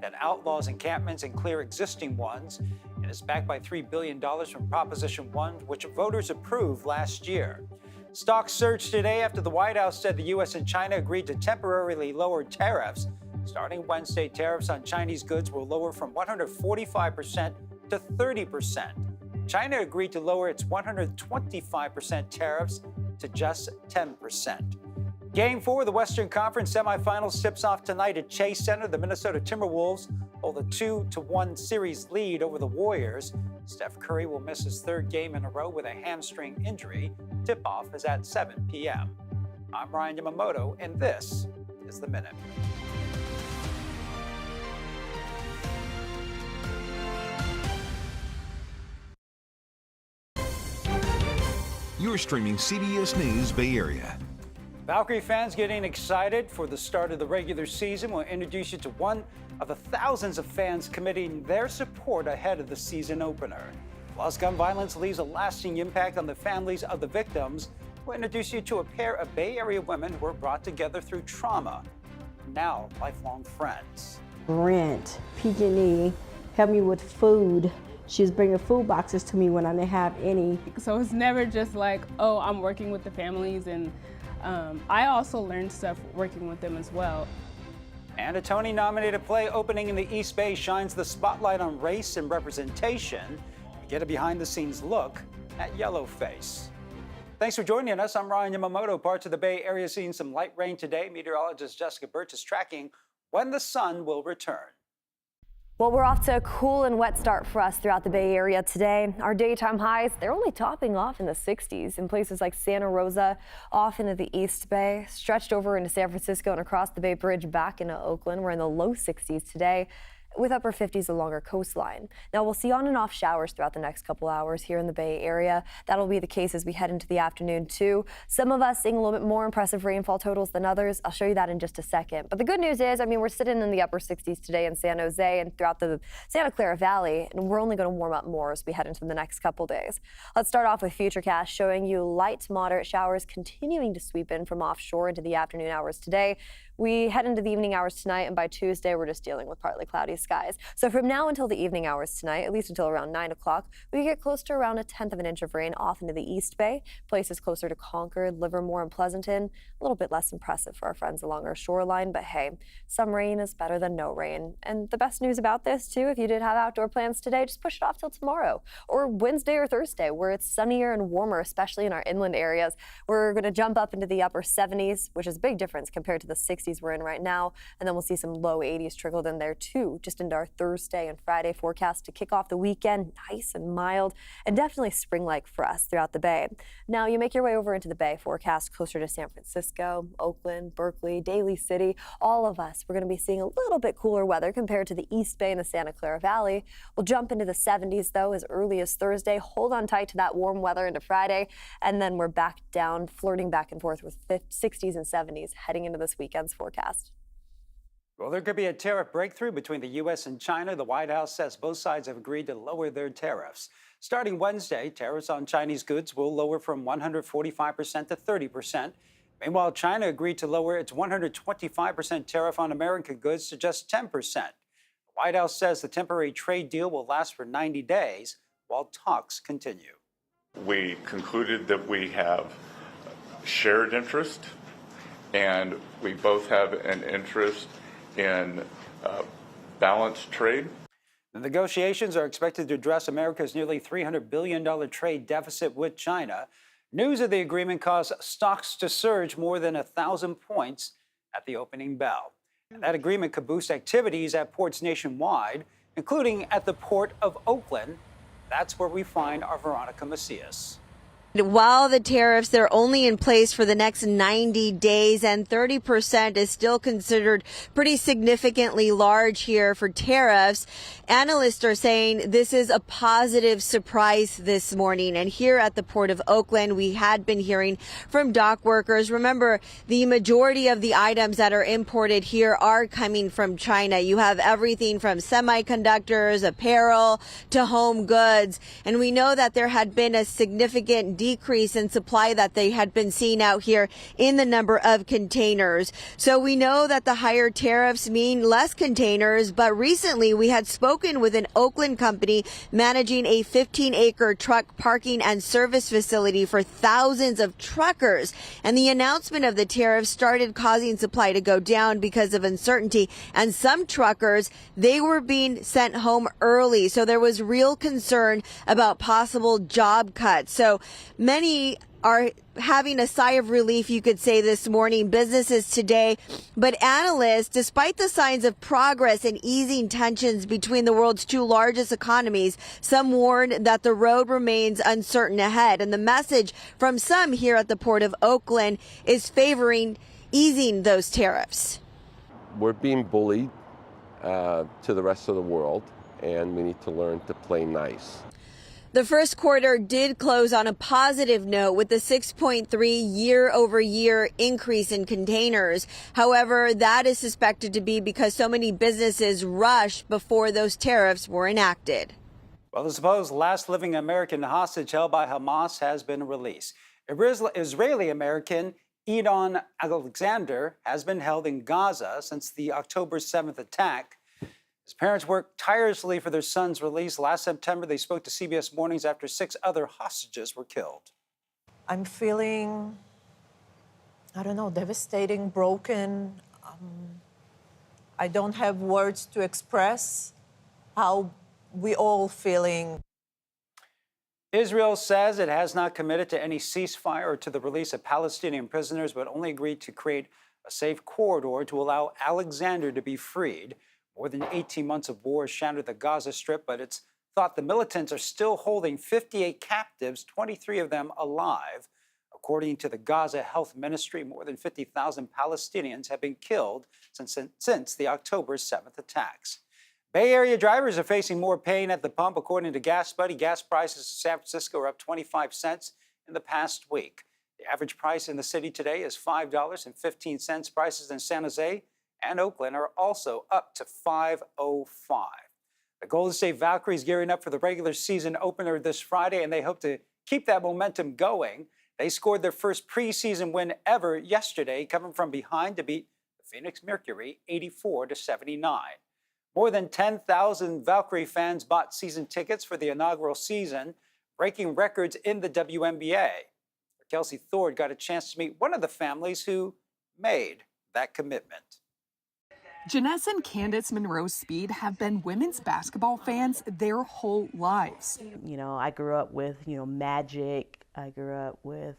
that outlaws encampments and clear existing ones, and is backed by $3 billion from Proposition 1, which voters approved last year. Stocks surged today after the White House said the U.S. and China agreed to temporarily lower tariffs. Starting Wednesday, tariffs on Chinese goods will lower from 145% to 30%. China agreed to lower its 125% tariffs to just 10%. Game 4 of the Western Conference semifinals tips off tonight at Chase Center. The Minnesota Timberwolves hold a 2-1 series lead over the Warriors. Steph Curry will miss his third game in a row with a hamstring injury. Tip-off is at 7 p.m. I'm Ryan Yamamoto, and this is The Minute. You're streaming CBS News Bay Area. Valkyrie fans getting excited for the start of the regular season. We'll introduce you to one of the thousands of fans committing their support ahead of the season opener. Plus, gun violence leaves a lasting impact on the families of the victims. We'll introduce you to a pair of Bay Area women who were brought together through trauma, now lifelong friends. Rent, PG&E, help me with food. She was bringing food boxes to me when I didn't have any. So it's never just like, oh, I'm working with the families, and I also learned stuff working with them as well. And a Tony-nominated play opening in the East Bay shines the spotlight on race and representation. We get a behind-the-scenes look at Yellowface. Thanks for joining us. I'm Ryan Yamamoto. Parts of the Bay Area seeing some light rain today. Meteorologist Jessica Birch is tracking when the sun will return. Well, we're off to a cool and wet start for us throughout the Bay Area today. Our daytime highs, they're only topping off in the 60s in places like Santa Rosa, off into the East Bay, stretched over into San Francisco and across the Bay Bridge back into Oakland. We're in the low 60s today, with upper 50s along our coastline. Now, we'll see on and off showers throughout the next couple hours here in the Bay Area. That'll be the case as we head into the afternoon, too. Some of us seeing a little bit more impressive rainfall totals than others. I'll show you that in just a second. But the good news is, we're sitting in the upper 60s today in San Jose and throughout the Santa Clara Valley, and we're only going to warm up more as we head into the next couple days. Let's start off with Futurecast showing you light to moderate showers continuing to sweep in from offshore into the afternoon hours today. We head into the evening hours tonight, and by Tuesday, we're just dealing with partly cloudy skies. So from now until the evening hours tonight, at least until around 9 o'clock, we get close to around 1/10 of an inch of rain off into the East Bay, places closer to Concord, Livermore, and Pleasanton. A little bit less impressive for our friends along our shoreline, but hey, some rain is better than no rain. And the best news about this, too, if you did have outdoor plans today, just push it off till tomorrow or Wednesday or Thursday, where it's sunnier and warmer, especially in our inland areas. We're going to jump up into the upper 70s, which is a big difference compared to the 60s we're in right now, and then we'll see some low 80s trickled in there too, just into our Thursday and Friday forecast to kick off the weekend. Nice and mild, and definitely spring-like for us throughout the Bay. Now, you make your way over into the Bay forecast closer to San Francisco, Oakland, Berkeley, Daly City. All of us, we're going to be seeing a little bit cooler weather compared to the East Bay and the Santa Clara Valley. We'll jump into the 70s, though, as early as Thursday. Hold on tight to that warm weather into Friday, and then we're back down, flirting back and forth with 60s and 70s heading into this weekend's forecast. Well, there could be a tariff breakthrough between the U.S. and China. The White House says both sides have agreed to lower their tariffs. Starting Wednesday, tariffs on Chinese goods will lower from 145% to 30%. Meanwhile, China agreed to lower its 125% tariff on American goods to just 10%. The White House says the temporary trade deal will last for 90 days while talks continue. We concluded that we have shared interest, and we both have an interest in balanced trade. The negotiations are expected to address America's nearly $300 billion trade deficit with China. News of the agreement caused stocks to surge more than 1,000 points at the opening bell. And that agreement could boost activities at ports nationwide, including at the Port of Oakland. That's where we find our Veronica Macias. While the tariffs, they're only in place for the next 90 days, and 30% is still considered pretty significantly large here for tariffs. Analysts are saying this is a positive surprise this morning. And here at the Port of Oakland, we had been hearing from dock workers. Remember, the majority of the items that are imported here are coming from China. You have everything from semiconductors, apparel, to home goods. And we know that there had been a significant decrease in supply that they had been seeing out here in the number of containers. So we know that the higher tariffs mean less containers, but recently we had spoken with an Oakland company managing a 15-acre truck parking and service facility for thousands of truckers. And the announcement of the tariffs started causing supply to go down because of uncertainty. And some truckers, they were being sent home early. So there was real concern about possible job cuts. So many are having a sigh of relief, you could say, this morning, businesses today. But analysts, despite the signs of progress in easing tensions between the world's two largest economies, some warn that the road remains uncertain ahead. And the message from some here at the Port of Oakland is favoring easing those tariffs. We're being bullied to the rest of the world, and we need to learn to play nice. The first quarter did close on a positive note with a 6.3 year-over-year increase in containers. However, that is suspected to be because so many businesses rushed before those tariffs were enacted. Well, the supposed last living American hostage held by Hamas has been released. Israeli-American Edon Alexander has been held in Gaza since the October 7th attack. His parents worked tirelessly for their son's release. Last September, they spoke to CBS Mornings after 6 other hostages were killed. I'm feeling, I don't know, devastating, broken. I don't have words to express how we all feeling. Israel says it has not committed to any ceasefire or to the release of Palestinian prisoners, but only agreed to create a safe corridor to allow Alexander to be freed. More than 18 months of war shattered the Gaza Strip, but it's thought the militants are still holding 58 captives, 23 of them alive. According to the Gaza Health Ministry, more than 50,000 Palestinians have been killed since the October 7th attacks. Bay Area drivers are facing more pain at the pump. According to Gas Buddy, gas prices in San Francisco are up 25 cents in the past week. The average price in the city today is $5.15. Prices in San Jose and Oakland are also up to $5.05. The Golden State Valkyries gearing up for the regular season opener this Friday, and they hope to keep that momentum going. They scored their first preseason win ever yesterday, coming from behind to beat the Phoenix Mercury 84-79. More than 10,000 Valkyrie fans bought season tickets for the inaugural season, breaking records in the WNBA. Kelsey Thord got a chance to meet one of the families who made that commitment. Janessa and Candace Monroe Speed have been women's basketball fans their whole lives. You know, I grew up with, Magic. I grew up with,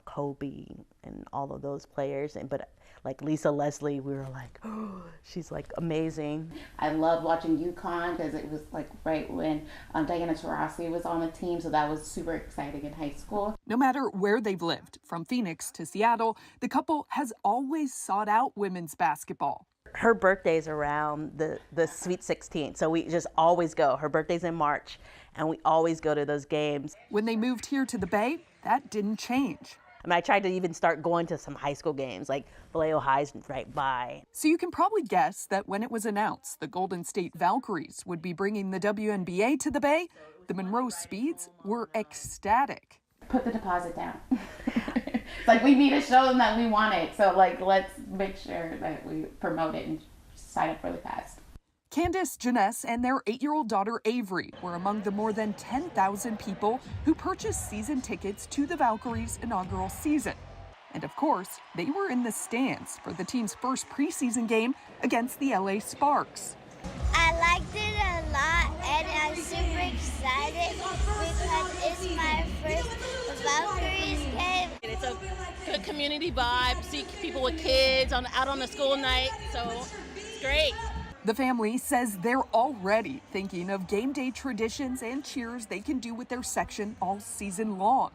Kobe and all of those players. But like Lisa Leslie, we were like, oh, she's like amazing. I loved watching UConn because it was like right when Diana Taurasi was on the team. So that was super exciting in high school. No matter where they've lived, from Phoenix to Seattle, the couple has always sought out women's basketball. Her birthday's around the Sweet 16, so we just always go. Her birthday's in March, and we always go to those games. When they moved here to the Bay, that didn't change. I mean, I tried to even start going to some high school games, like Vallejo High's right by. So you can probably guess that when it was announced the Golden State Valkyries would be bringing the WNBA to the Bay, the Monroe Speeds were ecstatic. Put the deposit down. It's like we need to show them that we want it. So like, let's make sure that we promote it and sign up really fast. Candace, Janess, and their 8-year-old daughter Avery were among the more than 10,000 people who purchased season tickets to the Valkyries' inaugural season. And of course, they were in the stands for the team's first preseason game against the LA Sparks. I liked it a lot, and I'm super excited because it's my first Valkyries game. It's a good community vibe, see people with kids out on the school night, so it's great. The family says they're already thinking of game day traditions and cheers they can do with their section all season long.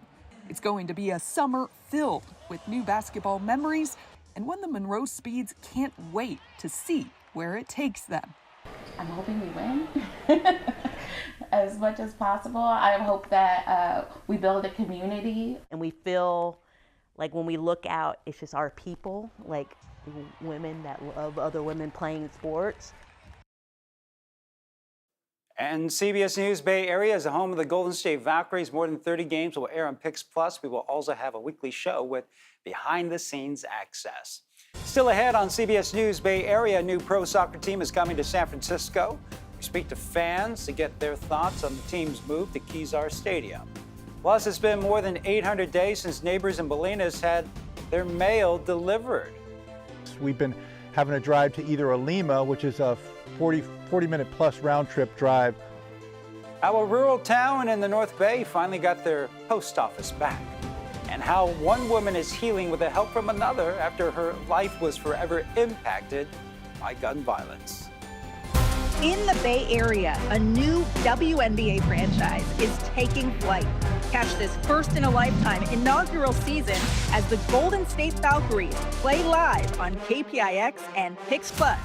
It's going to be a summer filled with new basketball memories, and one the Monroe Speeds can't wait to see where it takes them. I'm hoping we win as much as possible. I hope that we build a community. And we feel like when we look out, it's just our people, like women that love other women playing sports. And CBS News Bay Area is the home of the Golden State Valkyries. More than 30 games will air on Pix Plus. We will also have a weekly show with behind-the-scenes access. Still ahead on CBS News Bay Area, a new pro soccer team is coming to San Francisco. We speak to fans to get their thoughts on the team's move to Kezar Stadium. Plus, it's been more than 800 days since neighbors in Bolinas had their mail delivered. We've been having to drive to either Lima, which is a 40-minute plus round trip drive. Our rural town in the North Bay finally got their post office back. And how one woman is healing with the help from another after her life was forever impacted by gun violence. In the Bay Area, a new WNBA franchise is taking flight. Catch this first-in-a-lifetime inaugural season as the Golden State Valkyries play live on KPIX and Pix Plus.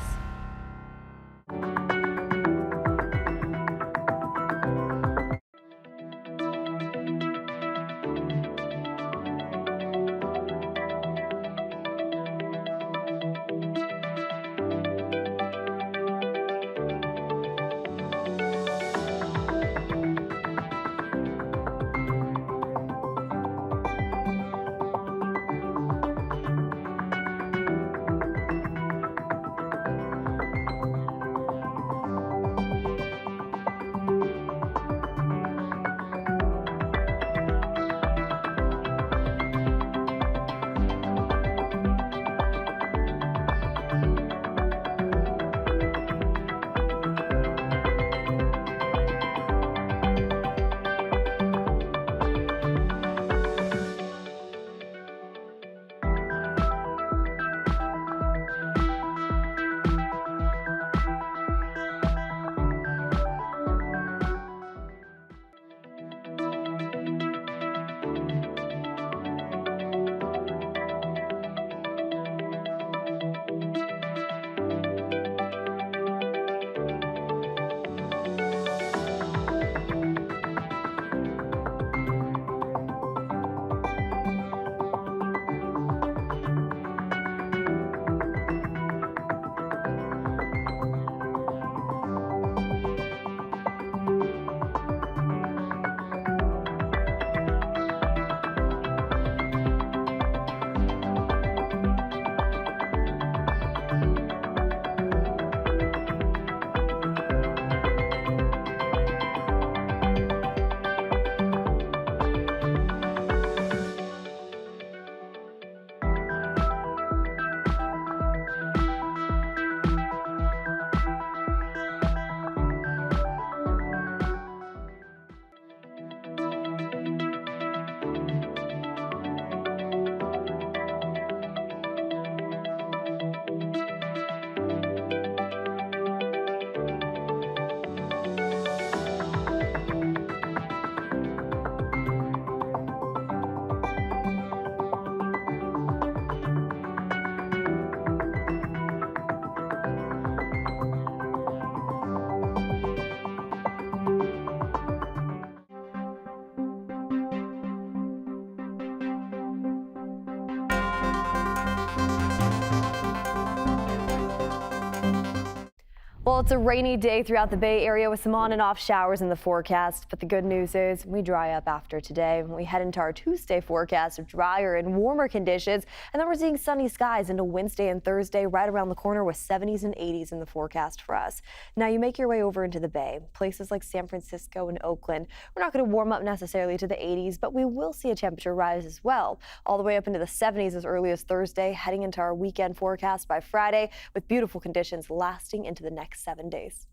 Well, it's a rainy day throughout the Bay Area with some on and off showers in the forecast. But the good news is we dry up after today. We head into our Tuesday forecast of drier and warmer conditions. And then we're seeing sunny skies into Wednesday and Thursday right around the corner with 70s and 80s in the forecast for us. Now you make your way over into the Bay. Places like San Francisco and Oakland, we're not going to warm up necessarily to the 80s, but we will see a temperature rise as well. All the way up into the 70s as early as Thursday, heading into our weekend forecast by Friday with beautiful conditions lasting into the next 7 days.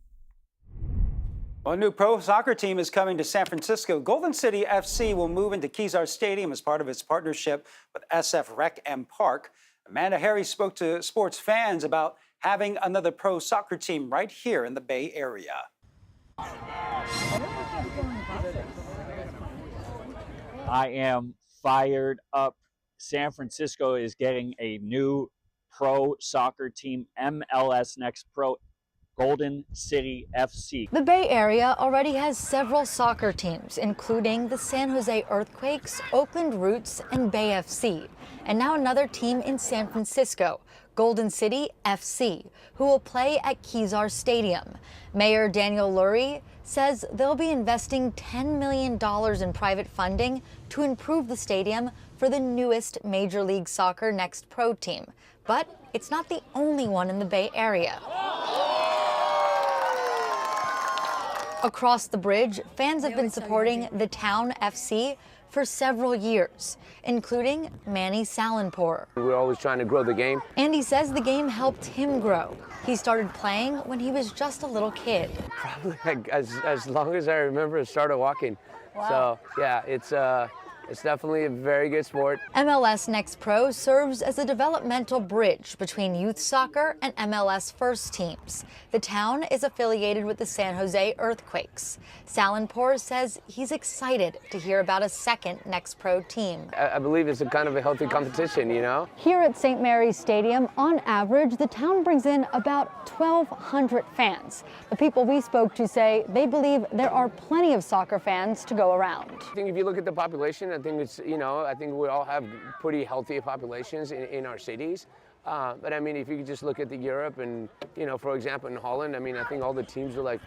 Well, a new pro soccer team is coming to San Francisco. Golden City FC will move into Kezar Stadium as part of its partnership with SF Rec and Park. Amanda Harry spoke to sports fans about having another pro soccer team right here in the Bay Area. I am fired up. San Francisco is getting a new pro soccer team, MLS Next Pro, Golden City FC. The Bay Area already has several soccer teams, including the San Jose Earthquakes, Oakland Roots, and Bay FC. And now another team in San Francisco, Golden City FC, who will play at Kezar Stadium. Mayor Daniel Lurie says they'll be investing $10 million in private funding to improve the stadium for the newest Major League Soccer Next Pro team. But it's not the only one in the Bay Area. Across the bridge, fans have been supporting the Town FC for several years, including Manny Salenpour. We're always trying to grow the game. And he says the game helped him grow. He started playing when he was just a little kid. Probably as long as I remember, I started walking. Wow. So yeah, it's definitely a very good sport. MLS Next Pro serves as a developmental bridge between youth soccer and MLS First teams. The Town is affiliated with the San Jose Earthquakes. Salenpour says he's excited to hear about a second Next Pro team. I believe it's a kind of a healthy competition, you know? Here at St. Mary's Stadium, on average, the Town brings in about 1,200 fans. The people we spoke to say they believe there are plenty of soccer fans to go around. I think if you look at the population, I think it's, you know, I think we all have pretty healthy populations in our cities. But I mean, if you could just look at Europe and, you know, for example, in Holland, I mean, I think all the teams are like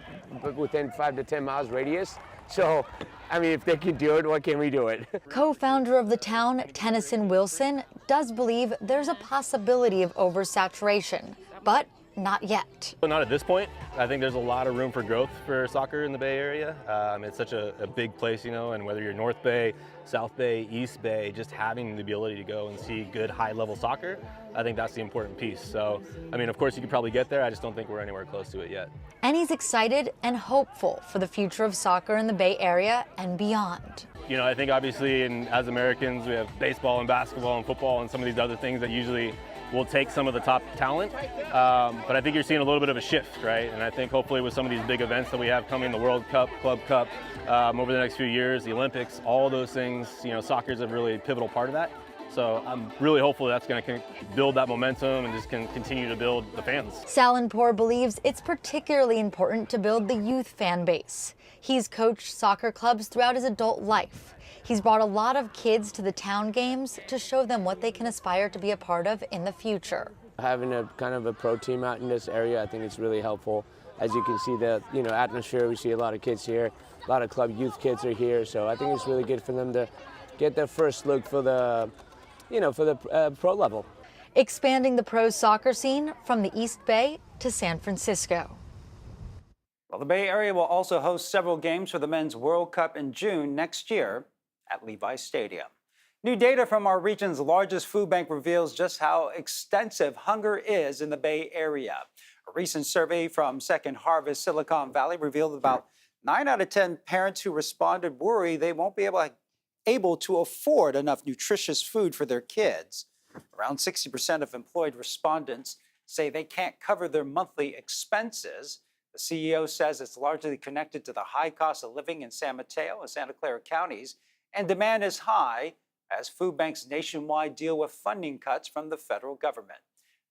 within 5 to 10 miles radius. So, I mean, if they can do it, why can't we do it? Co-founder of the Town, Tennyson Wilson, does believe there's a possibility of oversaturation, but not yet. Not at this point. I think there's a lot of room for growth for soccer in the Bay Area. It's such a big place, you know, and whether you're North Bay, South Bay, East Bay, just having the ability to go and see good high-level soccer, I think that's the important piece. So, I mean, of course, you could probably get there. I just don't think we're anywhere close to it yet. And he's excited and hopeful for the future of soccer in the Bay Area and beyond. You know, I think obviously, as Americans, we have baseball and basketball and football and some of these other things that usually will take some of the top talent, but I think you're seeing a little bit of a shift, right? And I think hopefully with some of these big events that we have coming, the World Cup, Club Cup, over the next few years, the Olympics, all those things, you know, soccer is a really pivotal part of that. So I'm really hopeful that's going to build that momentum and just can continue to build the fans. Salenpour believes it's particularly important to build the youth fan base. He's coached soccer clubs throughout his adult life. He's brought a lot of kids to the Town games to show them what they can aspire to be a part of in the future. Having a kind of a pro team out in this area, I think it's really helpful. As you can see, the atmosphere, we see a lot of kids here, a lot of club youth kids are here, so I think it's really good for them to get their first look for the, pro level. Expanding the pro soccer scene from the East Bay to San Francisco. Well, the Bay Area will also host several games for the Men's World Cup in June next year at Levi's Stadium. New data from our region's largest food bank reveals just how extensive hunger is in the Bay Area. A recent survey from Second Harvest Silicon Valley revealed about 9 out of 10 parents who responded worry they won't be able to afford enough nutritious food for their kids. Around 60% of employed respondents say they can't cover their monthly expenses. The CEO says it's largely connected to the high cost of living in San Mateo and Santa Clara counties, and demand is high as food banks nationwide deal with funding cuts from the federal government.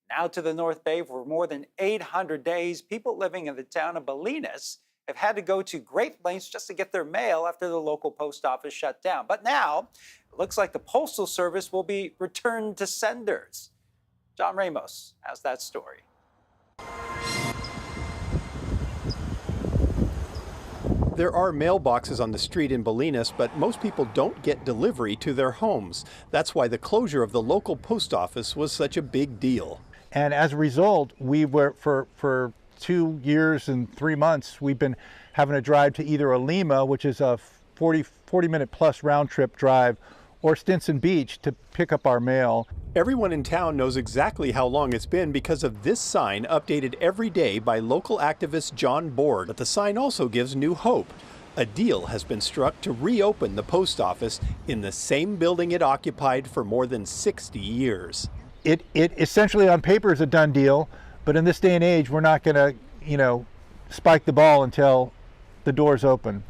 Now to the North Bay, for more than 800 days, people living in the town of Bolinas have had to go to great lengths just to get their mail after the local post office shut down. But now, it looks like the Postal Service will be returned to senders. John Ramos has that story. There are mailboxes on the street in Bolinas, but most people don't get delivery to their homes. That's why the closure of the local post office was such a big deal. And as a result, we were, for 2 years and 3 months, we've been having to drive to either Lima, which is a 40-minute plus round trip drive, or Stinson Beach to pick up our mail. Everyone in town knows exactly how long it's been because of this sign updated every day by local activist John Board. But the sign also gives new hope. A deal has been struck to reopen the post office in the same building it occupied for more than 60 years. It essentially on paper is a done deal, but in this day and age, we're not going to, spike the ball until the doors open.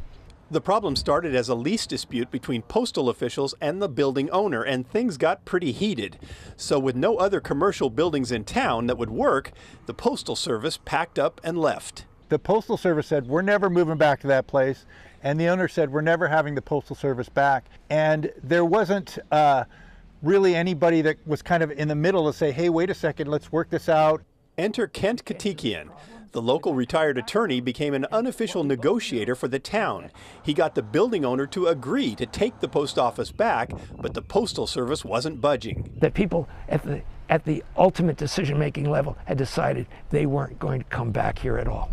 The problem started as a lease dispute between postal officials and the building owner, and things got pretty heated. So with no other commercial buildings in town that would work, the Postal Service packed up and left. The Postal Service said, we're never moving back to that place, and the owner said, we're never having the Postal Service back. And there wasn't really anybody that was kind of in the middle to say, hey, wait a second, let's work this out. Enter Kent Katikian. The local retired attorney became an unofficial negotiator for the town. He got the building owner to agree to take the post office back, but the Postal Service wasn't budging. That people at the ultimate decision-making level had decided they weren't going to come back here at all,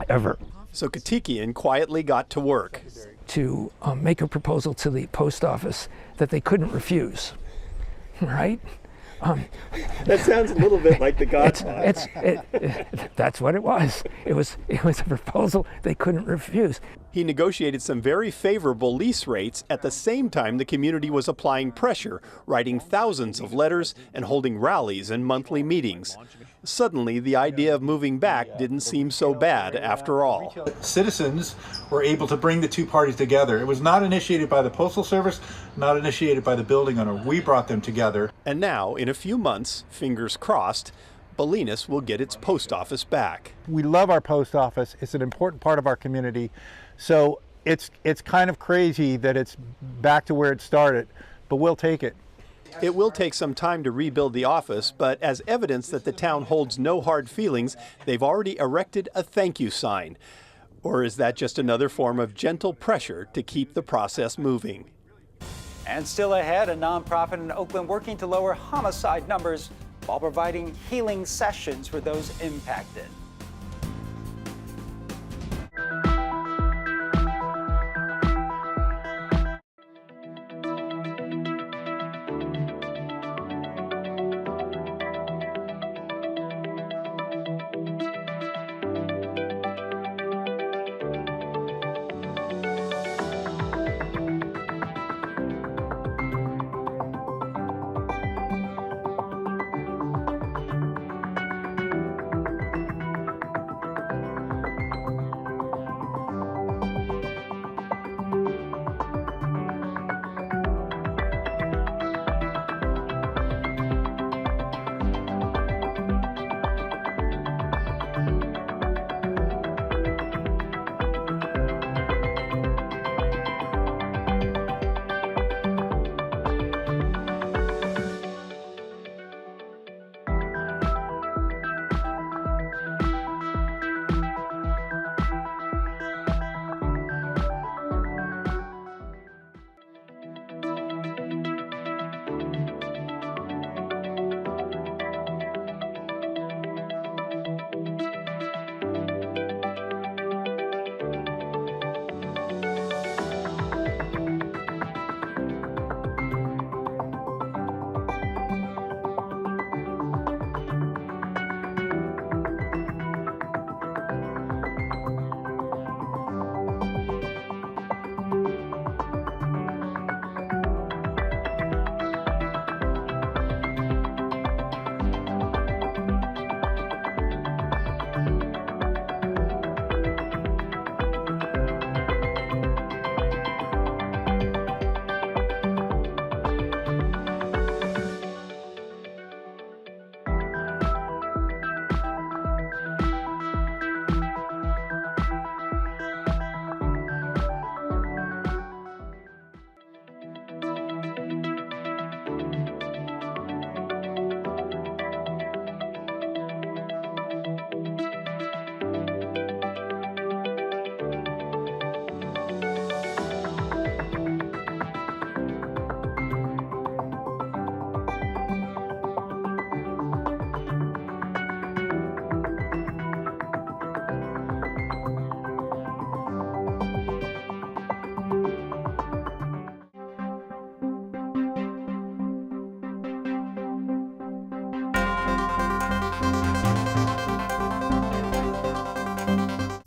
ever. So Katikian quietly got to work. To make a proposal to the post office that they couldn't refuse, right? That sounds a little bit like The Godfather. That's what it was. It was a proposal they couldn't refuse. He negotiated some very favorable lease rates at the same time the community was applying pressure, writing thousands of letters and holding rallies and monthly meetings. Suddenly, the idea of moving back didn't seem so bad after all. Citizens were able to bring the two parties together. It was not initiated by the Postal Service, not initiated by the building owner. We brought them together. And now, in a few months, fingers crossed, Bolinas will get its post office back. We love our post office. It's an important part of our community. So it's kind of crazy that it's back to where it started, but we'll take it. It will take some time to rebuild the office, but as evidence that the town holds no hard feelings, they've already erected a thank you sign. Or is that just another form of gentle pressure to keep the process moving? And still ahead, a nonprofit in Oakland working to lower homicide numbers while providing healing sessions for those impacted.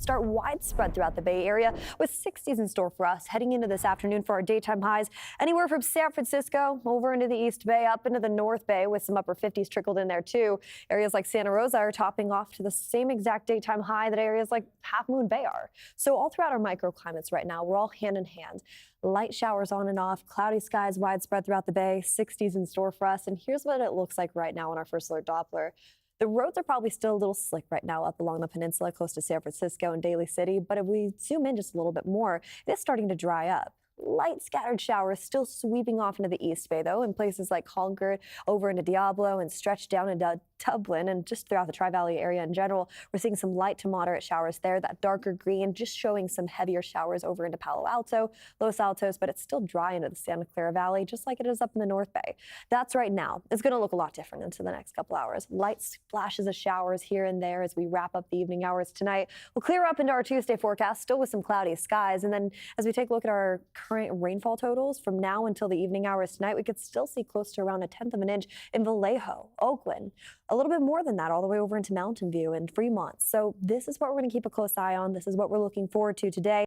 Start widespread throughout the Bay Area with 60s in store for us heading into this afternoon for our daytime highs anywhere from San Francisco over into the East Bay up into the North Bay with some upper 50s trickled in there too. Areas like Santa Rosa are topping off to the same exact daytime high that areas like Half Moon Bay are. So all throughout our microclimates right now, we're all hand in hand. Light showers on and off, cloudy skies widespread throughout the Bay, 60s in store for us. And here's what it looks like right now on our first alert Doppler. The roads are probably still a little slick right now up along the peninsula close to San Francisco and Daly City, but if we zoom in just a little bit more, it is starting to dry up. Light scattered showers still sweeping off into the East Bay, though, in places like Concord, over into Diablo, and stretched down into Dublin, and just throughout the Tri-Valley area in general. We're seeing some light to moderate showers there. That darker green just showing some heavier showers over into Palo Alto, Los Altos, but it's still dry into the Santa Clara Valley, just like it is up in the North Bay. That's right now. It's going to look a lot different into the next couple hours. Light splashes of showers here and there as we wrap up the evening hours tonight. We'll clear up into our Tuesday forecast, still with some cloudy skies. And then as we take a look at our current rainfall totals from now until the evening hours tonight, we could still see close to around 1/10 of an inch in Vallejo, Oakland, a little bit more than that all the way over into Mountain View and Fremont. So this is what we're going to keep a close eye on. This is what we're looking forward to today.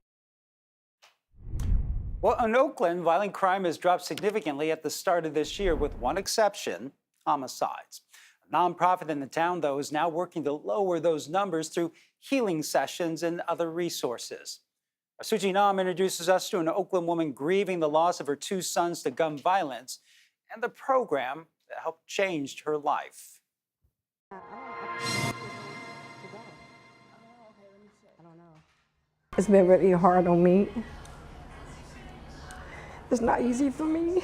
Well, in Oakland, violent crime has dropped significantly at the start of this year, with one exception: homicides. A nonprofit in the town, though, is now working to lower those numbers through healing sessions and other resources. Suji Nam introduces us to an Oakland woman grieving the loss of her 2 sons to gun violence and the program that helped change her life. It's been really hard on me. It's not easy for me.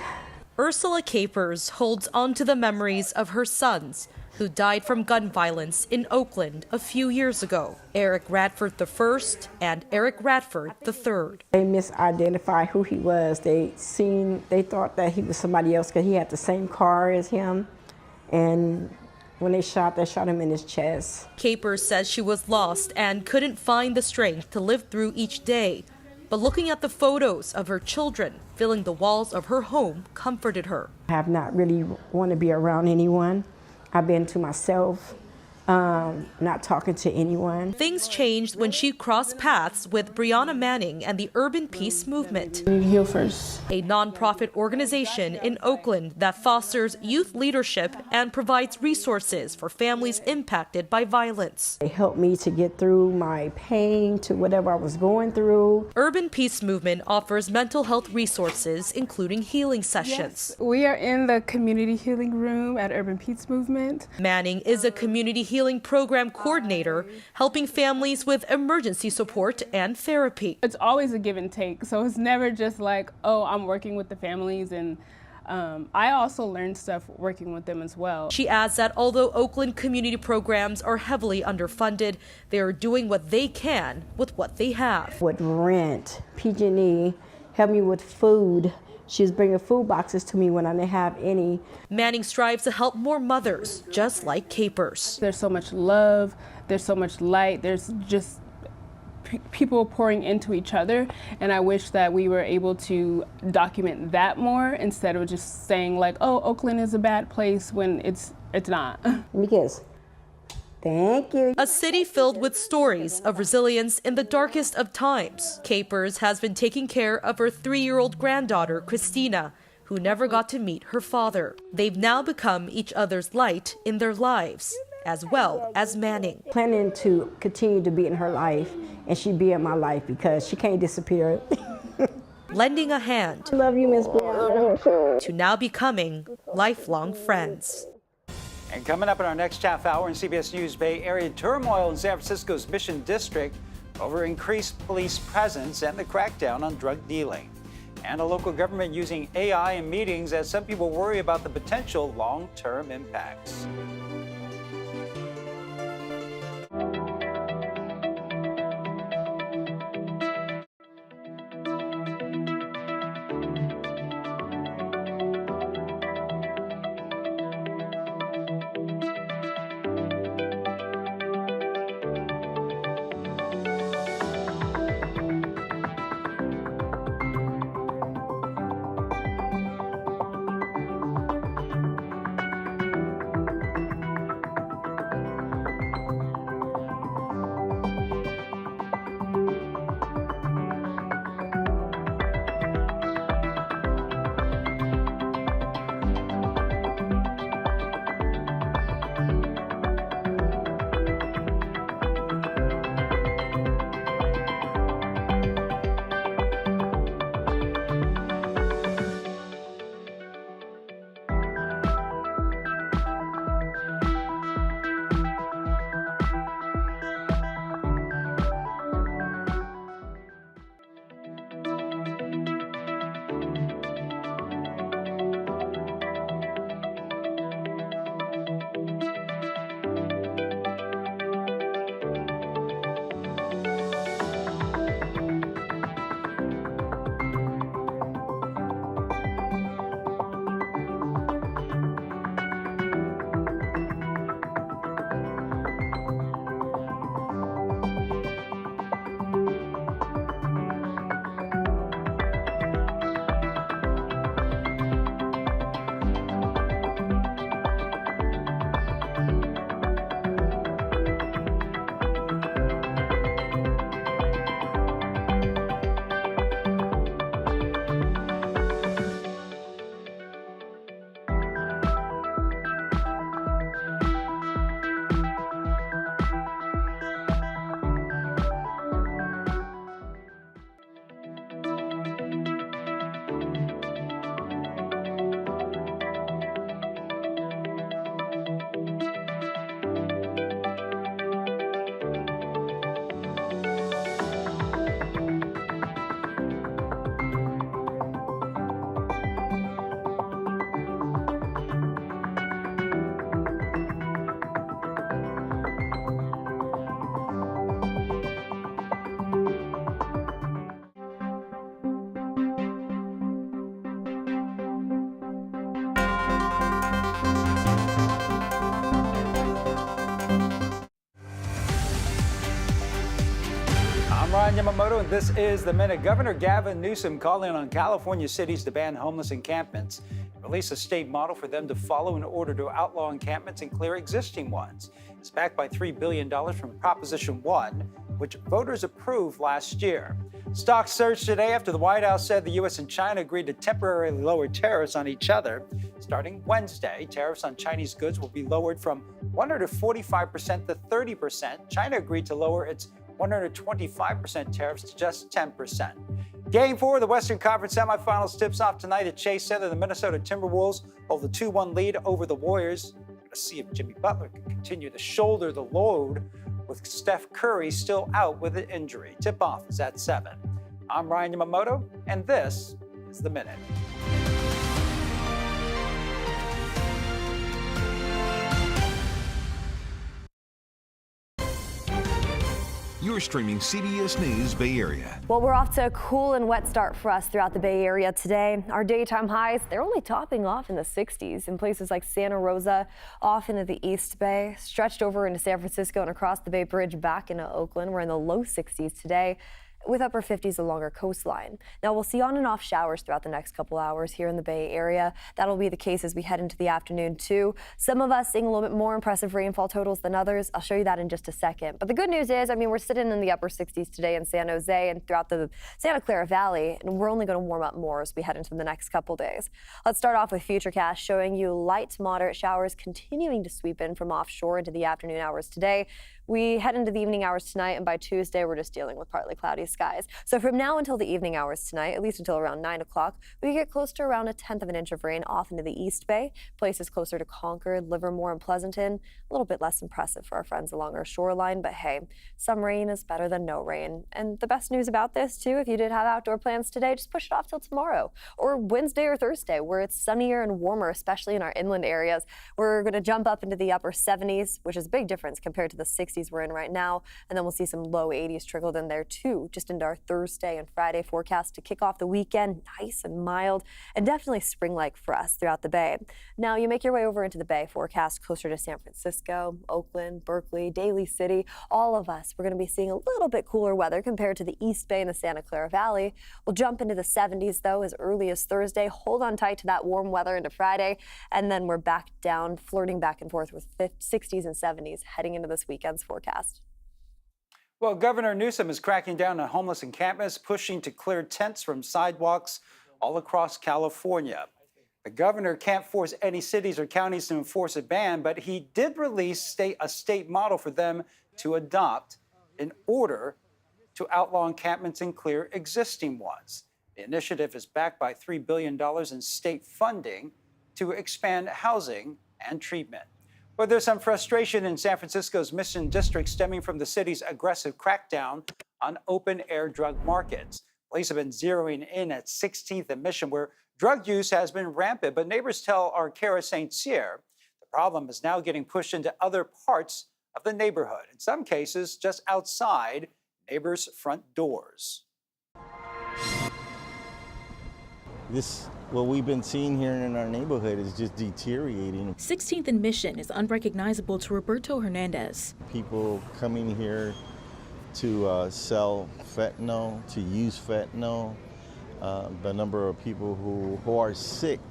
Ursula Capers holds on to the memories of her sons who died from gun violence in Oakland a few years ago. Eric Radford I and Eric Radford III. They misidentified who he was. They thought that he was somebody else because he had the same car as him. And when they shot him in his chest. Capers says she was lost and couldn't find the strength to live through each day. But looking at the photos of her children filling the walls of her home comforted her. I have not really want to be around anyone. I've been to myself, not talking to anyone. Things changed when she crossed paths with Brianna Manning and the Urban Peace Movement. You heal first. A nonprofit organization in Oakland that fosters youth leadership and provides resources for families impacted by violence. They helped me to get through my pain, to whatever I was going through. Urban Peace Movement offers mental health resources, including healing sessions. Yes, we are in the community healing room at Urban Peace Movement. Manning is a community healing program coordinator, helping families with emergency support and therapy. It's always a give and take, so it's never just like, oh, I'm working with the families, and I also learned stuff working with them as well. She adds that although Oakland community programs are heavily underfunded, they are doing what they can with what they have. With rent, PG&E helped me with food. She was bringing food boxes to me when I didn't have any. Manning strives to help more mothers, just like Capers. There's so much love, there's so much light, there's just people pouring into each other, and I wish that we were able to document that more instead of just saying like, oh, Oakland is a bad place when it's not. Because thank you. A city filled with stories of resilience in the darkest of times. Capers has been taking care of her 3-year-old granddaughter, Christina, who never got to meet her father. They've now become each other's light in their lives, as well as Manning. Planning to continue to be in her life, and she be in my life because she can't disappear. Lending a hand. I love you, Miss Brianna. To now becoming lifelong friends. And coming up in our next half hour in CBS News Bay Area, turmoil in San Francisco's Mission District over increased police presence and the crackdown on drug dealing. And a local government using AI in meetings as some people worry about the potential long-term impacts. I'm Ryan Yamamoto, and this is The Minute. Governor Gavin Newsom calling on California cities to ban homeless encampments and release a state model for them to follow in order to outlaw encampments and clear existing ones. It's backed by $3 billion from Proposition 1, which voters approved last year. Stocks surged today after the White House said the U.S. and China agreed to temporarily lower tariffs on each other. Starting Wednesday, tariffs on Chinese goods will be lowered from 145% to 30%. China agreed to lower its 125% tariffs to just 10%. Game 4 of the Western Conference semifinals tips off tonight at Chase Center. The Minnesota Timberwolves hold the 2-1 lead over the Warriors. Let's see if Jimmy Butler can continue to shoulder the load with Steph Curry still out with an injury. Tip-off is at 7. I'm Ryan Yamamoto, and this is The Minute. You're streaming CBS News Bay Area. Well, we're off to a cool and wet start for us throughout the Bay Area today. Our daytime highs, they're only topping off in the 60s in places like Santa Rosa, off into the East Bay, stretched over into San Francisco and across the Bay Bridge back into Oakland. We're in the low 60s today, with upper 50s along our coastline. Now, we'll see on and off showers throughout the next couple hours here in the Bay Area. That'll be the case as we head into the afternoon, too. Some of us seeing a little bit more impressive rainfall totals than others. I'll show you that in just a second. But the good news is, we're sitting in the upper 60s today in San Jose and throughout the Santa Clara Valley, and we're only going to warm up more as we head into the next couple days. Let's start off with Futurecast showing you light to moderate showers continuing to sweep in from offshore into the afternoon hours today. We head into the evening hours tonight, and by Tuesday, we're just dealing with partly cloudy skies. So from now until the evening hours tonight, at least until around 9 o'clock, we get close to around 1/10 of an inch of rain off into the East Bay, places closer to Concord, Livermore, and Pleasanton. A little bit less impressive for our friends along our shoreline, but hey, some rain is better than no rain. And the best news about this, too, if you did have outdoor plans today, just push it off till tomorrow, or Wednesday or Thursday, where it's sunnier and warmer, especially in our inland areas. We're going to jump up into the upper 70s, which is a big difference compared to the 60s we're in right now, and then we'll see some low 80s trickled in there too, just into our Thursday and Friday forecast to kick off the weekend. Nice and mild, and definitely spring-like for us throughout the Bay. Now, you make your way over into the Bay forecast closer to San Francisco, Oakland, Berkeley, Daly City. All of us, we're going to be seeing a little bit cooler weather compared to the East Bay and the Santa Clara Valley. We'll jump into the 70s, though, as early as Thursday. Hold on tight to that warm weather into Friday, and then we're back down, flirting back and forth with 60s and 70s heading into this weekend's forecast. Well, Governor Newsom is cracking down on homeless encampments, pushing to clear tents from sidewalks all across California. The governor can't force any cities or counties to enforce a ban, but he did release a state model for them to adopt in order to outlaw encampments and clear existing ones. The initiative is backed by $3 billion in state funding to expand housing and treatment. But there's some frustration in San Francisco's Mission District stemming from the city's aggressive crackdown on open-air drug markets. Police have been zeroing in at 16th and Mission, where drug use has been rampant, but neighbors tell our Cara St. Cyr the problem is now getting pushed into other parts of the neighborhood, in some cases just outside neighbors' front doors. What we've been seeing here in our neighborhood is just deteriorating. 16th and Mission is unrecognizable to Roberto Hernandez. People coming here to sell fentanyl, to use fentanyl. The number of people who are sick,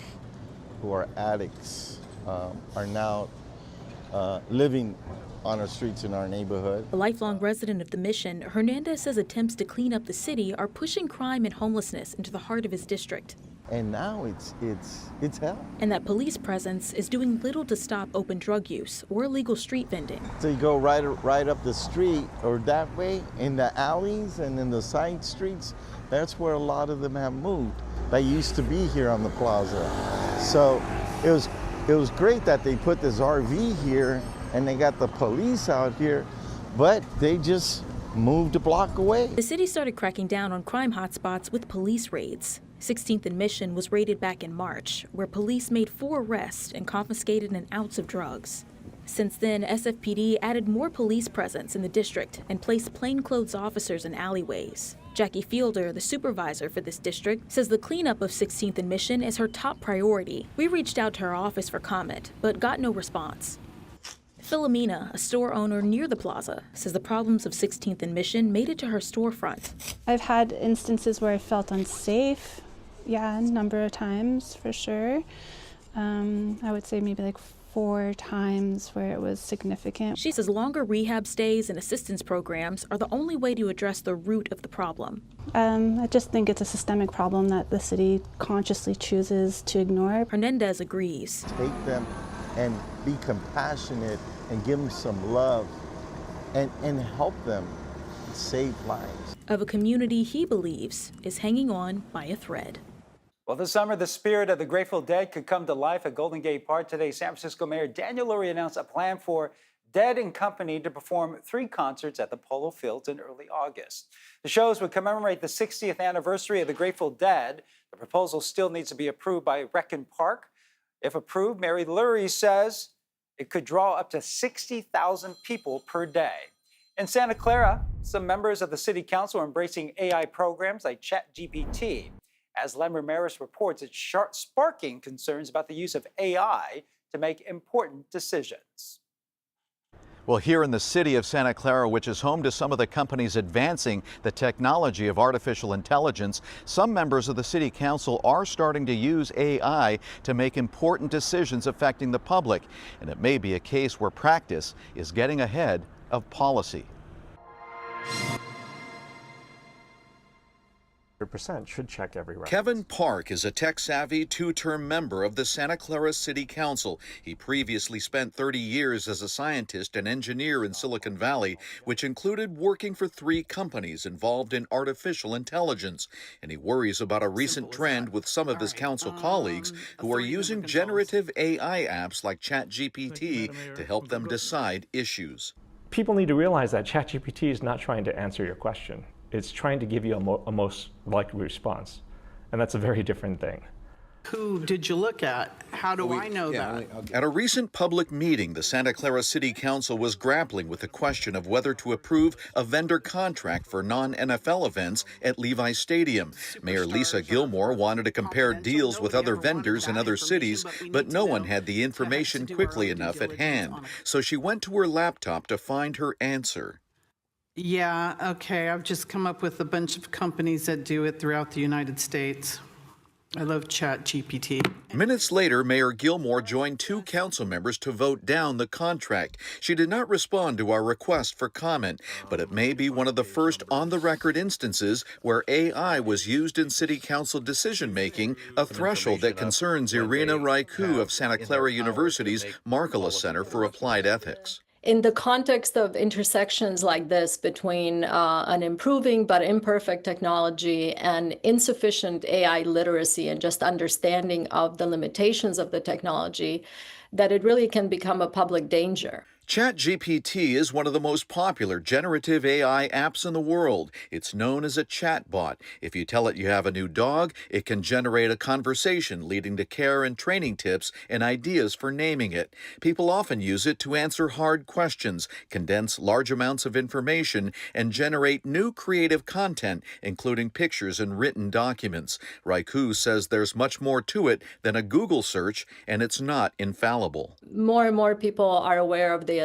who are addicts, are now living on our streets in our neighborhood. A lifelong resident of the Mission, Hernandez says attempts to clean up the city are pushing crime and homelessness into the heart of his district. And now it's hell. And that police presence is doing little to stop open drug use or illegal street vending. So you go right up the street or that way in the alleys and in the side streets, that's where a lot of them have moved. They used to be here on the plaza. So it was great that they put this RV here and they got the police out here, but they just moved a block away. The city started cracking down on crime hotspots with police raids. 16th and Mission was raided back in March, where police made 4 arrests and confiscated an ounce of drugs. Since then, SFPD added more police presence in the district and placed plainclothes officers in alleyways. Jackie Fielder, the supervisor for this district, says the cleanup of 16th and Mission is her top priority. We reached out to her office for comment, but got no response. Philomena, a store owner near the plaza, says the problems of 16th and Mission made it to her storefront. I've had instances where I felt unsafe, a number of times for sure. I would say maybe like 4 times where it was significant. She says longer rehab stays and assistance programs are the only way to address the root of the problem. I just think it's a systemic problem that the city consciously chooses to ignore. Hernandez agrees. Take them and be compassionate and give them some love and help them save lives. Of a community he believes is hanging on by a thread. Well, this summer, the spirit of the Grateful Dead could come to life at Golden Gate Park. Today, San Francisco Mayor Daniel Lurie announced a plan for Dead and Company to perform 3 concerts at the Polo Fields in early August. The shows would commemorate the 60th anniversary of the Grateful Dead. The proposal still needs to be approved by Rec and Park. If approved, Mayor Lurie says it could draw up to 60,000 people per day. In Santa Clara, some members of the city council are embracing AI programs like ChatGPT. As Len Ramirez reports, it's sparking concerns about the use of AI to make important decisions. Well, here in the city of Santa Clara, which is home to some of the companies advancing the technology of artificial intelligence, some members of the city council are starting to use AI to make important decisions affecting the public. And it may be a case where practice is getting ahead of policy. 100% should check every reference. Kevin Park is a tech-savvy 2-term member of the Santa Clara City Council. He previously spent 30 years as a scientist and engineer in Silicon Valley, which included working for 3 companies involved in artificial intelligence. And he worries about a recent trend with some of his council colleagues who are using generative AI apps like ChatGPT to help them decide issues. People need to realize that ChatGPT is not trying to answer your question. It's trying to give you a most likely response. And that's a very different thing. Who did you look at? How do I know that? At a recent public meeting, the Santa Clara City Council was grappling with the question of whether to approve a vendor contract for non-NFL events at Levi Stadium. Mayor Lisa Gilmore wanted to compare deals with other vendors in other cities, but no one had the information quickly enough at hand. So she went to her laptop to find her answer. Yeah, okay, I've just come up with a bunch of companies that do it throughout the United States. I love ChatGPT. Minutes later, Mayor Gilmore joined 2 council members to vote down the contract. She did not respond to our request for comment, but it may be one of the first on-the-record instances where AI was used in city council decision-making, a threshold that concerns Irina Raiku of Santa Clara University's Markkula Center for Applied Ethics. In the context of intersections like this between an improving but imperfect technology and insufficient AI literacy and just understanding of the limitations of the technology, that it really can become a public danger. ChatGPT is one of the most popular generative AI apps in the world. It's known as a chatbot. If you tell it you have a new dog, it can generate a conversation leading to care and training tips and ideas for naming it. People often use it to answer hard questions, condense large amounts of information, and generate new creative content, including pictures and written documents. Raiku says there's much more to it than a Google search, and it's not infallible. More and more people are aware of the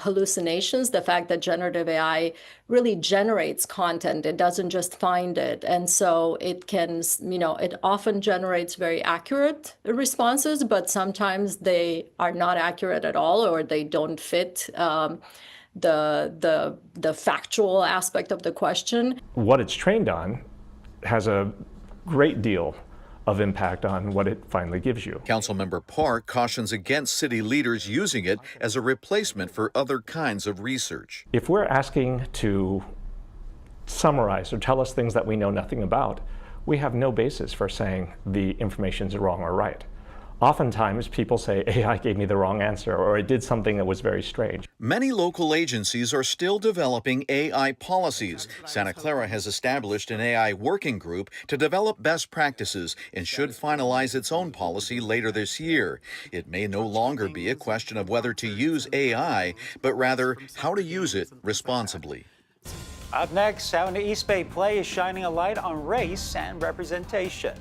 hallucinations, the fact that generative AI really generates content. It doesn't just find it. And so it can, it often generates very accurate responses, but sometimes they are not accurate at all, or they don't fit the factual aspect of the question. What it's trained on has a great deal of impact on what it finally gives you. Councilmember Park cautions against city leaders using it as a replacement for other kinds of research. If we're asking to summarize or tell us things that we know nothing about, we have no basis for saying the information's wrong or right. Oftentimes, people say, AI gave me the wrong answer, or it did something that was very strange. Many local agencies are still developing AI policies. Santa Clara has established an AI working group to develop best practices and should finalize its own policy later this year. It may no longer be a question of whether to use AI, but rather how to use it responsibly. Up next, how an East Bay play is shining a light on race and representation.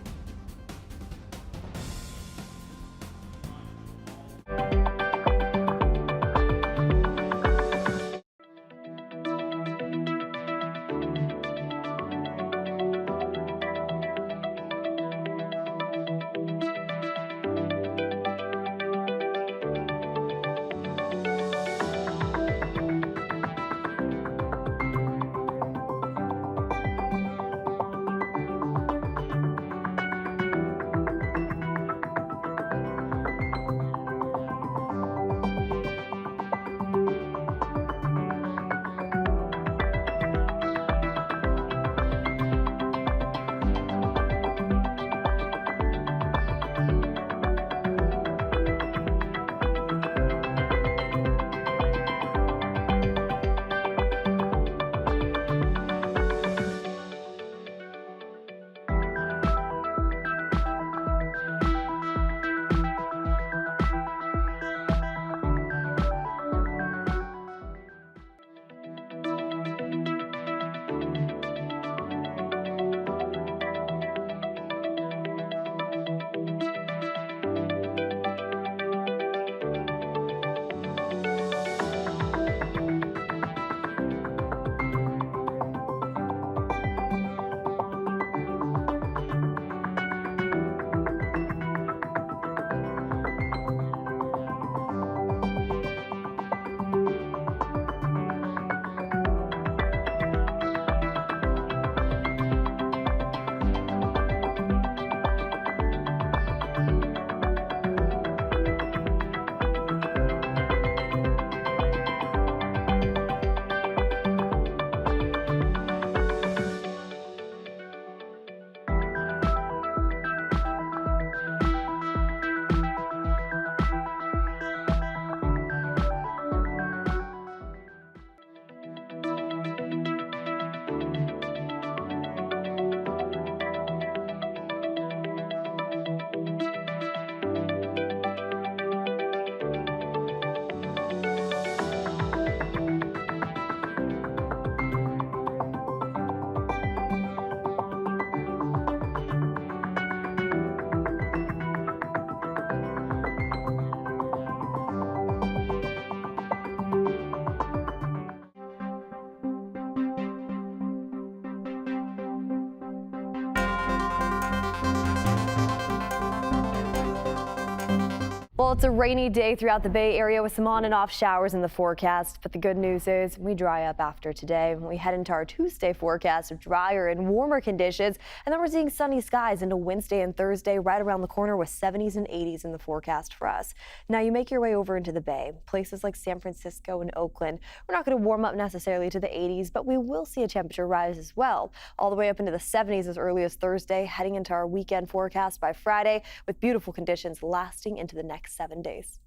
Well, it's a rainy day throughout the Bay Area with some on and off showers in the forecast. But the good news is we dry up after today. We head into our Tuesday forecast of drier and warmer conditions. And then we're seeing sunny skies into Wednesday and Thursday right around the corner with 70s and 80s in the forecast for us. Now you make your way over into the Bay. Places like San Francisco and Oakland, we're not going to warm up necessarily to the 80s, but we will see a temperature rise as well. All the way up into the 70s as early as Thursday, heading into our weekend forecast by Friday with beautiful conditions lasting into the next 7 days.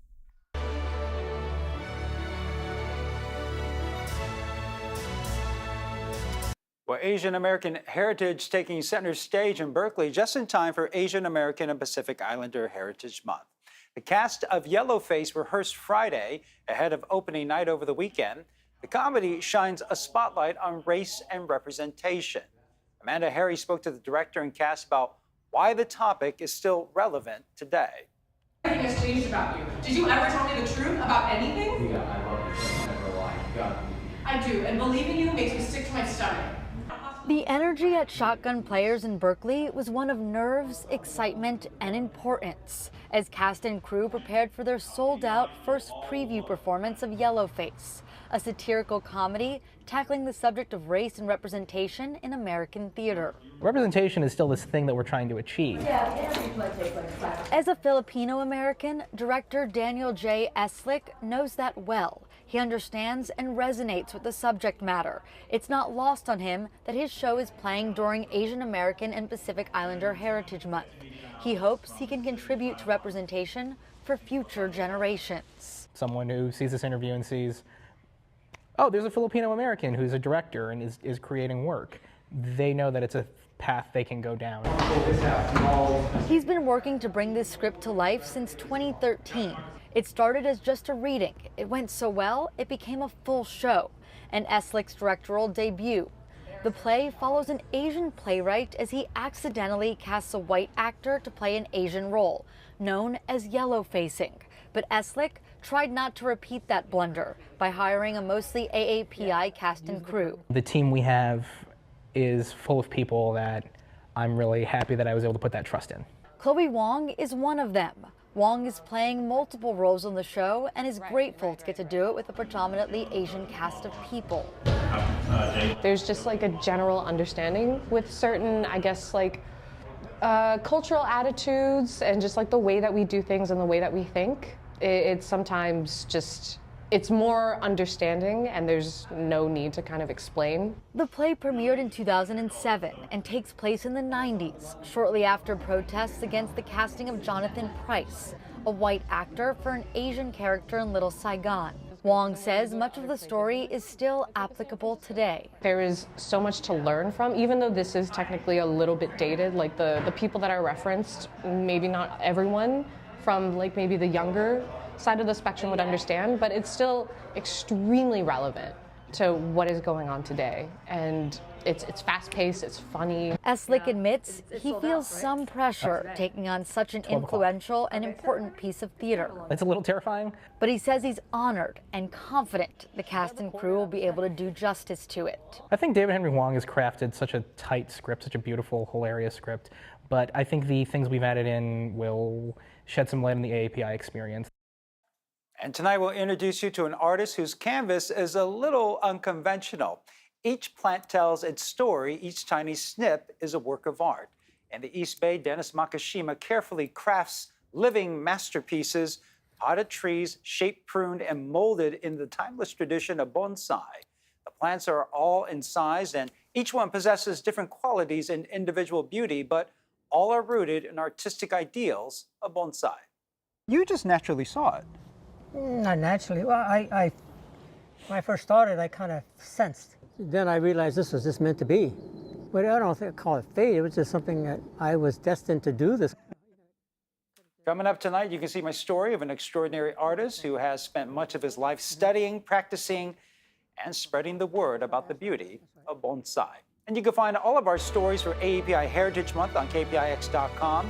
Well, Asian American heritage taking center stage in Berkeley just in time for Asian American and Pacific Islander Heritage Month. The cast of Yellowface rehearsed Friday ahead of opening night over the weekend. The comedy shines a spotlight on race and representation. Amanda Harry spoke to the director and cast about why the topic is still relevant today. Everything has changed about you. Did you ever tell me the truth about anything? Yeah, I love you. Don't ever lie. You gotta believe me. I do, and believing you makes me sick to my stomach. The energy at Shotgun Players in Berkeley was one of nerves, excitement, and importance as cast and crew prepared for their sold-out first preview performance of Yellowface, a satirical comedy tackling the subject of race and representation in American theater. Representation is still this thing that we're trying to achieve. As a Filipino-American, director Daniel J. Eslick knows that well. He understands and resonates with the subject matter. It's not lost on him that his show is playing during Asian American and Pacific Islander Heritage Month. He hopes he can contribute to representation for future generations. Someone who sees this interview and sees, oh, there's a Filipino-American who's a director and is creating work. They know that it's a path they can go down. He's been working to bring this script to life since 2013. It started as just a reading. It went so well, it became a full show, and Eslick's directorial debut. The play follows an Asian playwright as he accidentally casts a white actor to play an Asian role, known as yellow-facing. But Eslick tried not to repeat that blunder by hiring a mostly AAPI cast and crew. The team we have is full of people that I'm really happy that I was able to put that trust in. Chloe Wong is one of them. Wong is playing multiple roles on the show and is grateful to get to do it with a predominantly Asian cast of people. There's just like a general understanding with certain, I guess, like cultural attitudes and just like the way that we do things and the way that we think. It's sometimes just, it's more understanding and there's no need to kind of explain. The play premiered in 2007 and takes place in the 90s, shortly after protests against the casting of Jonathan Pryce, a white actor for an Asian character in Little Saigon. Wong says much of the story is still applicable today. There is so much to learn from, even though this is technically a little bit dated, like the people that are referenced, maybe not everyone from like maybe the younger side of the spectrum would understand, but it's still extremely relevant to what is going on today. And it's fast-paced, it's funny. Eslick admits he feels some pressure taking on such an influential and important piece of theater. It's a little terrifying. But he says he's honored and confident the cast and crew will be able to do justice to it. I think David Henry Wong has crafted such a tight script, such a beautiful, hilarious script, but I think the things we've added in will shed some light on the AAPI experience. And tonight we'll introduce you to an artist whose canvas is a little unconventional. Each plant tells its story, each tiny snip is a work of art. In the East Bay, Dennis Makashima carefully crafts living masterpieces, potted trees, shaped, pruned, and molded in the timeless tradition of bonsai. The plants are all incised, and each one possesses different qualities and individual beauty, but all are rooted in artistic ideals of bonsai. You just naturally saw it. Not naturally. Well, when I first started, I kind of sensed. Then I realized this was just meant to be. But I don't think I call it fate. It was just something that I was destined to do this. Coming up tonight, you can see my story of an extraordinary artist who has spent much of his life studying, practicing, and spreading the word about the beauty of bonsai. And you can find all of our stories for AAPI Heritage Month on KPIX.com.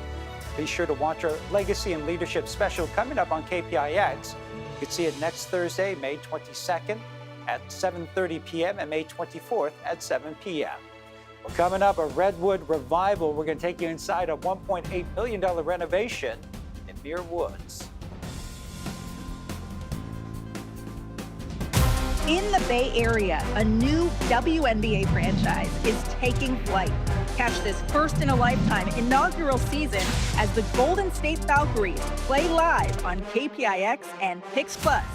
Be sure to watch our Legacy and Leadership special coming up on KPIX. You can see it next Thursday, May 22nd at 7:30 p.m. and May 24th at 7 p.m. Well, coming up, a Redwood revival. We're going to take you inside a $1.8 billion renovation in Muir Woods. In the Bay Area, a new WNBA franchise is taking flight. Catch this first-in-a-lifetime inaugural season as the Golden State Valkyries play live on KPIX and Pix Plus.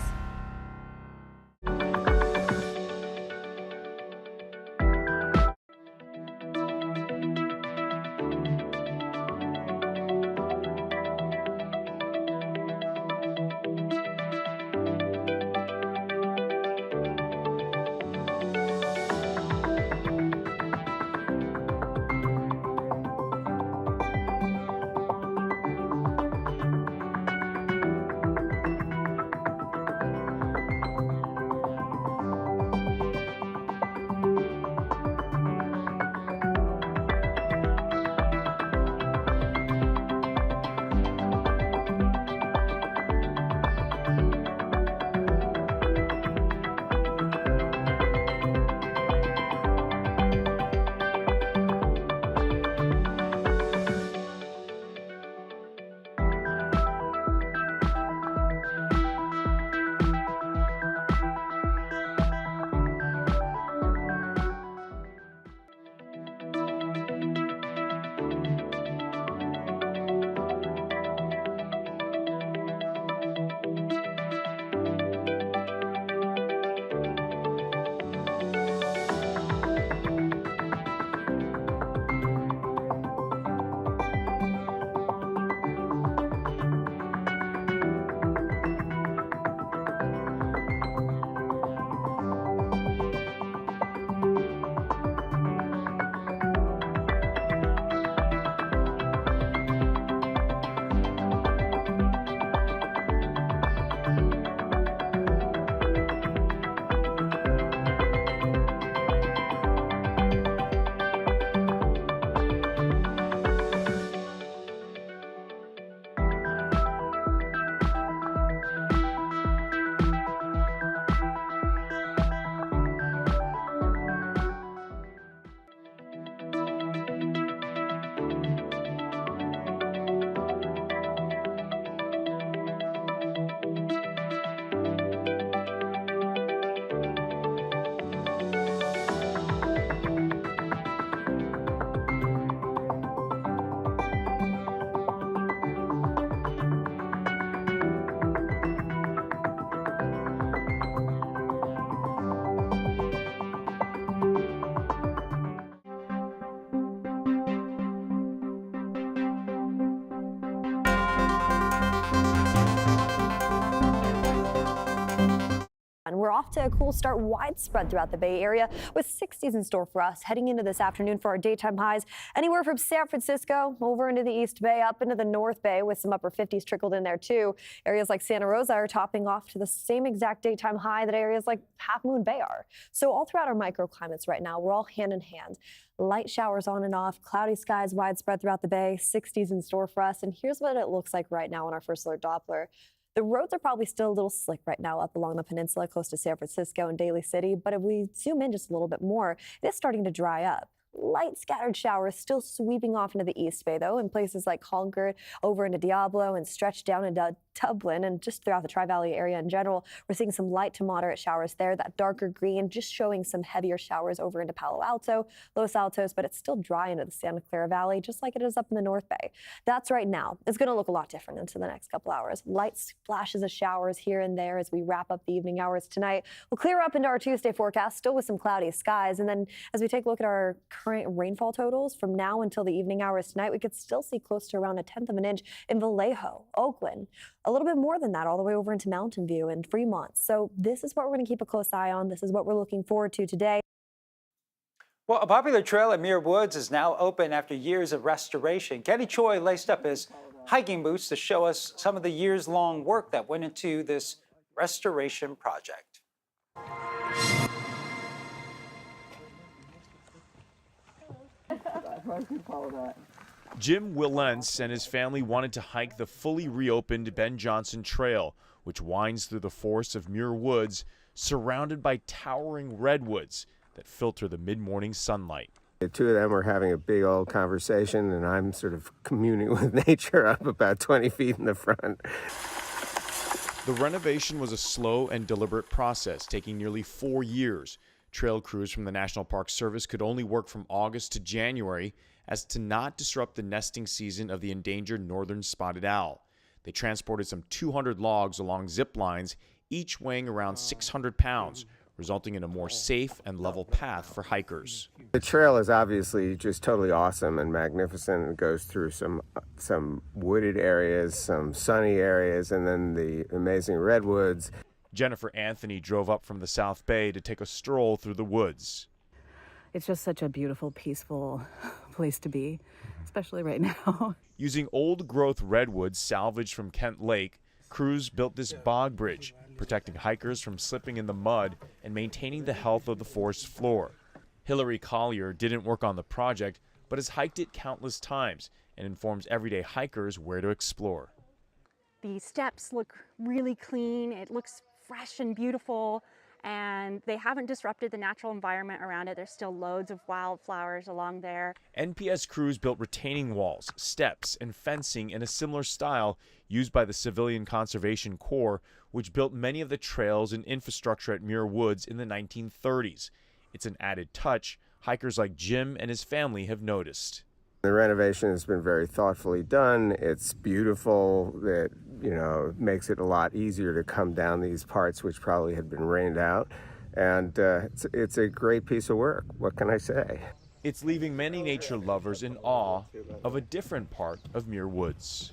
And we're off to a cool start widespread throughout the Bay Area with 60s in store for us heading into this afternoon for our daytime highs anywhere from San Francisco over into the East Bay up into the North Bay with some upper 50s trickled in there too. Areas like Santa Rosa are topping off to the same exact daytime high that areas like Half Moon Bay are. So all throughout our microclimates right now, we're all hand in hand. Light showers on and off, cloudy skies widespread throughout the Bay, 60s in store for us. And here's what it looks like right now on our first alert Doppler. The roads are probably still a little slick right now up along the peninsula close to San Francisco and Daly City, but if we zoom in just a little bit more, it is starting to dry up. Light scattered showers still sweeping off into the East Bay, though, in places like Concord, over into Diablo, and stretched down into Dublin, and just throughout the Tri-Valley area in general. We're seeing some light to moderate showers there. That darker green just showing some heavier showers over into Palo Alto, Los Altos, but it's still dry into the Santa Clara Valley, just like it is up in the North Bay. That's right now. It's going to look a lot different into the next couple hours. Light splashes of showers here and there as we wrap up the evening hours tonight. We'll clear up into our Tuesday forecast, still with some cloudy skies, and then as we take a look at our current rainfall totals from now until the evening hours tonight, we could still see close to around 1/10 of an inch in Vallejo, Oakland, a little bit more than that all the way over into Mountain View and Fremont. So this is what we're going to keep a close eye on. This is what we're looking forward to today. Well, a popular trail at Muir Woods is now open after years of restoration. Kenny Choi laced up his hiking boots to show us some of the years-long work that went into this restoration project. Jim Willens and his family wanted to hike the fully reopened Ben Jonson Trail, which winds through the forests of Muir Woods, surrounded by towering redwoods that filter the mid-morning sunlight. The two of them are having a big old conversation, and I'm sort of communing with nature up about 20 feet in the front. The renovation was a slow and deliberate process, taking nearly 4 years. Trail crews from the National Park Service could only work from August to January as to not disrupt the nesting season of the endangered northern spotted owl. They transported some 200 logs along zip lines, each weighing around 600 pounds, resulting in a more safe and level path for hikers. The trail is obviously just totally awesome and magnificent. It goes through some wooded areas, some sunny areas, and then the amazing redwoods. Jennifer Anthony drove up from the South Bay to take a stroll through the woods. It's just such a beautiful, peaceful place to be, especially right now. Using old-growth redwoods salvaged from Kent Lake, crews built this bog bridge, protecting hikers from slipping in the mud and maintaining the health of the forest floor. Hillary Collier didn't work on the project, but has hiked it countless times and informs everyday hikers where to explore. The steps look really clean. It looks fresh and beautiful, and they haven't disrupted the natural environment around it. There's still loads of wildflowers along there. NPS crews built retaining walls, steps, and fencing in a similar style used by the Civilian Conservation Corps, which built many of the trails and infrastructure at Muir Woods in the 1930s. It's an added touch hikers like Jim and his family have noticed. The renovation has been very thoughtfully done. It's beautiful. It, makes it a lot easier to come down these parts which probably had been rained out. And it's a great piece of work. What can I say? It's leaving many nature lovers in awe of a different part of Muir Woods.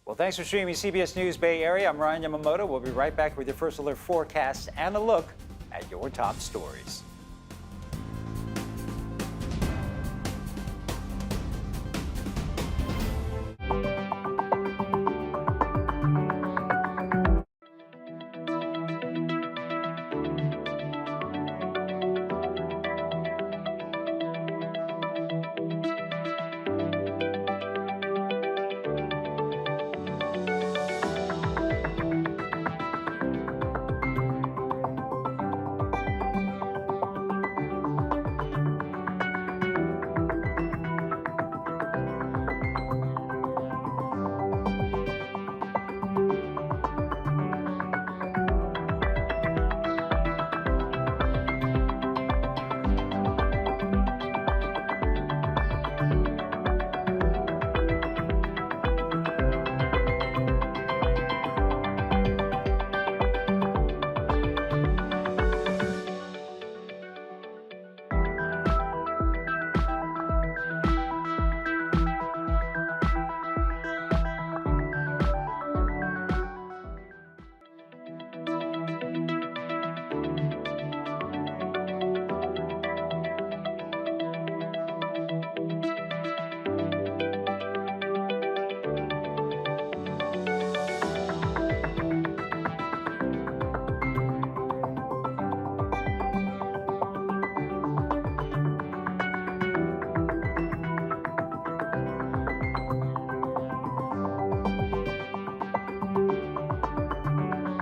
Well, thanks for streaming CBS News Bay Area. I'm Ryan Yamamoto. We'll be right back with your First Alert forecast and a look at your top stories.